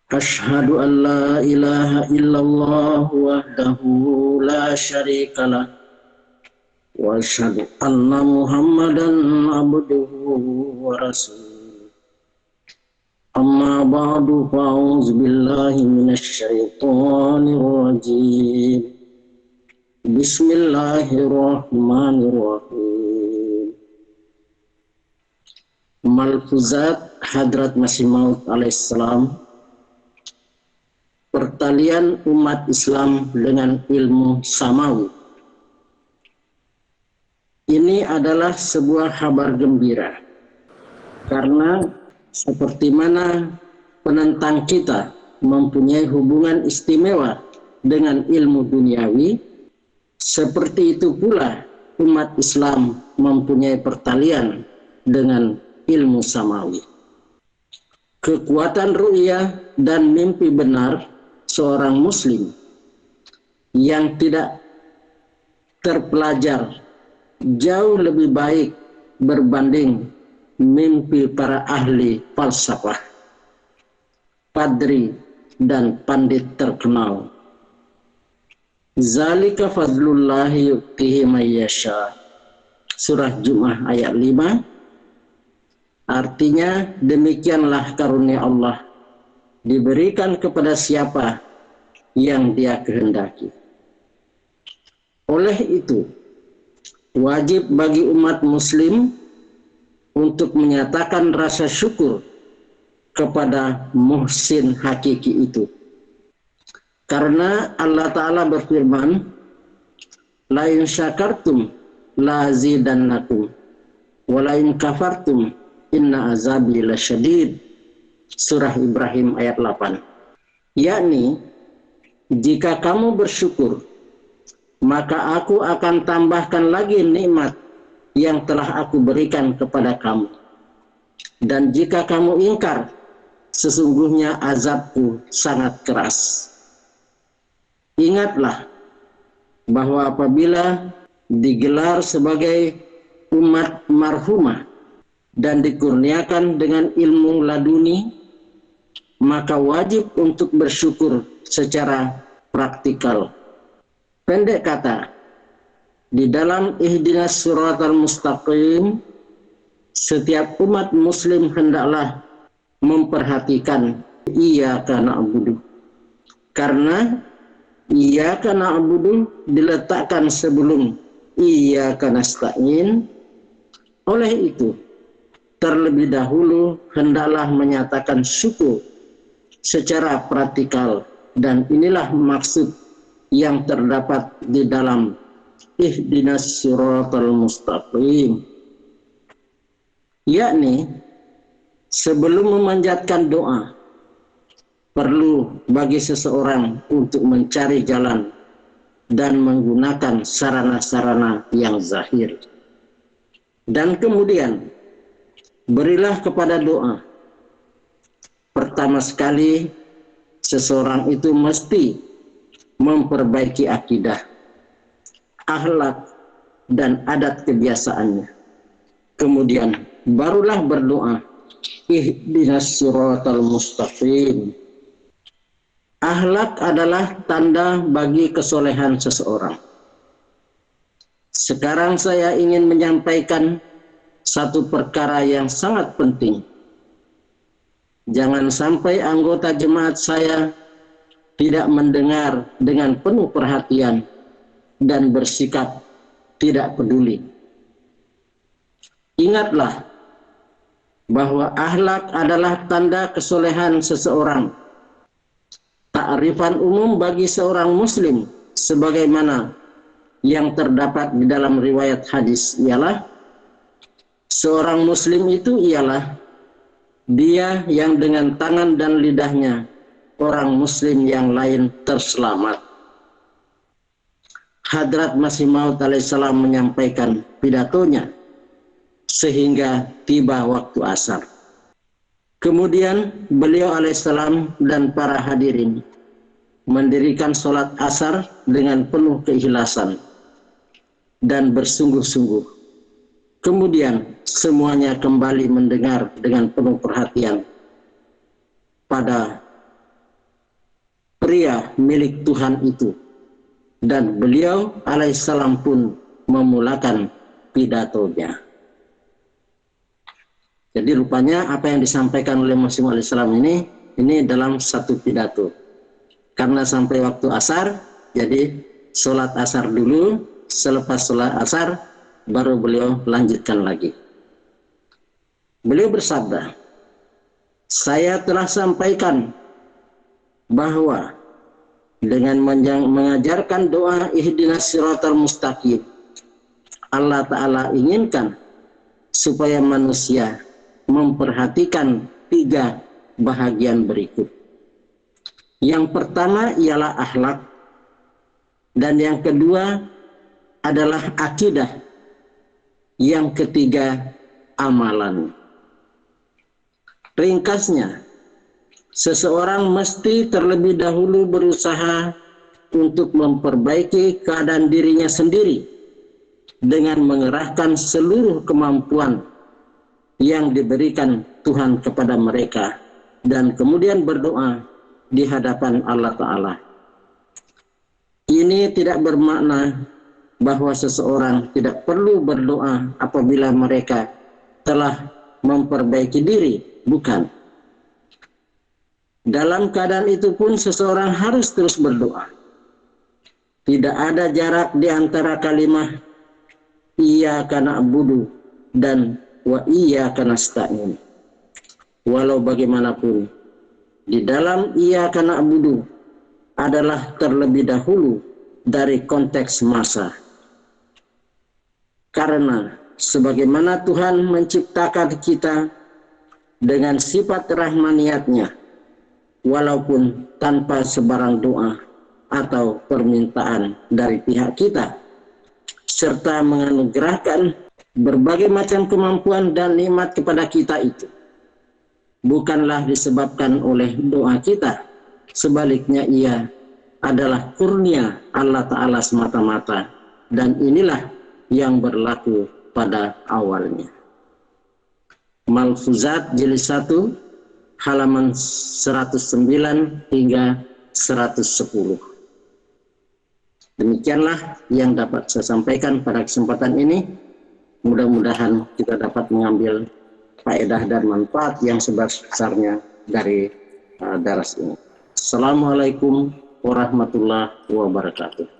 Asyhadu an la ilaha illallah wahdahu la syarikalah wa asyhadu anna Muhammadan abduhu wa rasuluh. Amma ba'du fa'udzu billahi minasy syaithanir rajim. Bismillahirrahmanirrahim. Malfuzat Hadrat Masih Maud alaihissalam, pertalian umat Islam dengan ilmu samawi. Ini adalah sebuah kabar gembira, karena seperti mana penentang kita mempunyai hubungan istimewa dengan ilmu duniawi, seperti itu pula umat Islam mempunyai pertalian dengan ilmu samawi. Kekuatan ru'yah dan mimpi benar seorang muslim yang tidak terpelajar jauh lebih baik berbanding mimpi para ahli falsafah, padri, dan pandit terkenal. Zalika fadlullahi yu'tihi may yasha. Surah Jum'ah ayat 5. Artinya, demikianlah karunia Allah diberikan kepada siapa yang Dia kehendaki. Oleh itu, wajib bagi umat muslim untuk menyatakan rasa syukur kepada muhsin hakiki itu. Karena Allah Ta'ala berfirman, la in syakartum la azidannakum wa la in kafartum inna azabi lasyadid. Surah Ibrahim ayat 8. Yakni, jika kamu bersyukur, maka aku akan tambahkan lagi nikmat yang telah aku berikan kepada kamu. Dan jika kamu ingkar, sesungguhnya azabku sangat keras. Ingatlah bahwa apabila digelar sebagai umat marhumah dan dikurniakan dengan ilmu laduni, maka wajib untuk bersyukur secara praktikal. Pendek kata, di dalam ihdinas siratal mustaqim, setiap umat muslim hendaklah memperhatikan iyyaka na'budu. Karena iyyaka na'budu diletakkan sebelum iyyaka nasta'in. Oleh itu, terlebih dahulu hendaklah menyatakan syukur secara praktikal, dan inilah maksud yang terdapat di dalam ihdinas siratal mustaqim, yakni sebelum memanjatkan doa perlu bagi seseorang untuk mencari jalan dan menggunakan sarana-sarana yang zahir, dan kemudian berilah kepada doa. Pertama sekali, seseorang itu mesti memperbaiki akidah, akhlak, dan adat kebiasaannya. Kemudian barulah berdoa, ihdinas siratal mustaqim. Akhlak adalah tanda bagi kesolehan seseorang. Sekarang saya ingin menyampaikan satu perkara yang sangat penting. Jangan sampai anggota jemaat saya tidak mendengar dengan penuh perhatian dan bersikap tidak peduli. Ingatlah bahwa akhlak adalah tanda kesolehan seseorang. Ta'rifan umum bagi seorang muslim sebagaimana yang terdapat di dalam riwayat hadis ialah, seorang muslim itu ialah dia yang dengan tangan dan lidahnya orang muslim yang lain terselamat. Hadrat Masih Maud alaihissalam menyampaikan pidatonya sehingga tiba waktu asar. Kemudian beliau alaihissalam dan para hadirin mendirikan sholat asar dengan penuh keikhlasan dan bersungguh-sungguh. Kemudian semuanya kembali mendengar dengan penuh perhatian pada pria milik Tuhan itu. Dan beliau alaihissalam pun memulakan pidatonya. Jadi rupanya apa yang disampaikan oleh Masih Maud alaihissalam ini dalam satu pidato. Karena sampai waktu asar, jadi sholat asar dulu, selepas sholat asar baru beliau lanjutkan lagi. Beliau bersabda, saya telah sampaikan bahwa dengan mengajarkan doa ihdinas siratal mustaqim, Allah Ta'ala inginkan supaya manusia memperhatikan 3 bahagian berikut. Yang pertama ialah akhlak, dan yang kedua adalah akidah, yang ketiga amalan. Ringkasnya, seseorang mesti terlebih dahulu berusaha untuk memperbaiki keadaan dirinya sendiri dengan mengerahkan seluruh kemampuan yang diberikan Tuhan kepada mereka, dan kemudian berdoa di hadapan Allah Ta'ala. Ini tidak bermakna bahwa seseorang tidak perlu berdoa apabila mereka telah memperbaiki diri, bukan. Dalam keadaan itu pun seseorang harus terus berdoa. Tidak ada jarak di antara kalimat iyyaka na'budu dan wa iyyaka nasta'in. Walau bagaimanapun, di dalam iyyaka na'budu adalah terlebih dahulu dari konteks masa. Karena sebagaimana Tuhan menciptakan kita dengan sifat rahmaniyatnya, walaupun tanpa sebarang doa atau permintaan dari pihak kita, serta menganugerahkan berbagai macam kemampuan dan nikmat kepada kita itu, bukanlah disebabkan oleh doa kita. Sebaliknya ia adalah kurnia Allah Ta'ala semata-mata, dan inilah yang berlaku pada awalnya. Malfuzat jilid 1 halaman 109 hingga 110. Demikianlah yang dapat saya sampaikan pada kesempatan ini. Mudah-mudahan kita dapat mengambil faedah dan manfaat yang sebesar-besarnya dari daras ini. Assalamualaikum warahmatullahi wabarakatuh.